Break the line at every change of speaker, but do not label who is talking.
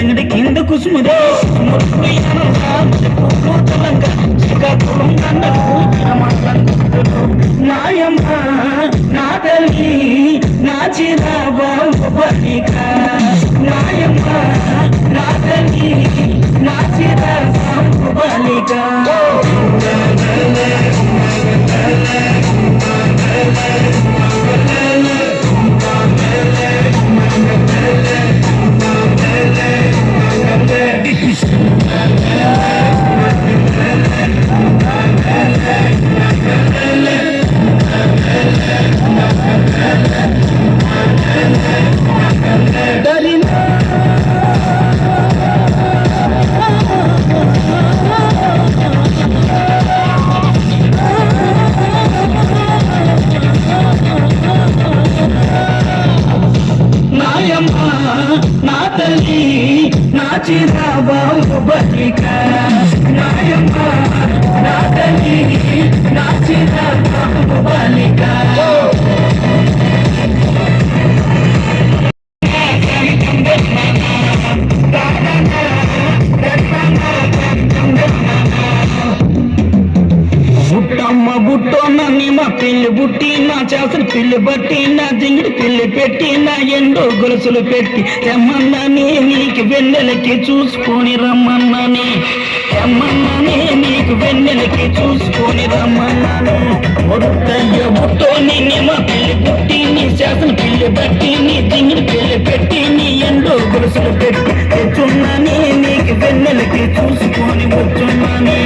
తంగడి కింద కుసుముదే నాయమ్మ నా తల్లి నా చిరాబాబు బలిక నాయమ్మ నా తల్లి నా చిరాబాబు బలిక నా తల్లి నా చిరాబాబు బలిక నాయమ్మ నా తల్లి నా చిరాబాబు బలిక బుట్టమ్మ బుట్టో నన్ను మా పిల్లి బుట్టి నా చేసిన పిల్లి బట్టి నా జింగిడి పిల్లి పెట్టి నా ఎండో గొలుసులు పెట్టి తెమ్మన్నానే నీకు వెన్నెలకి చూసుకొని రమ్మన్నానే తెమ్మన్నానే నీకు వెన్నెలకి చూసుకొని రమ్మన్నానే బుట్టయ్య బుట్టో నిన్ను మా పిల్లి బుట్టి నీ చేసిన పిల్లి బట్టి నీ జింగిడి పిల్లి పెట్టి నీ ఎండో గొలుసులు పెట్టి తెచ్చున్నానే నీకు వెన్నెలకి చూసుకొని వచ్చున్నానే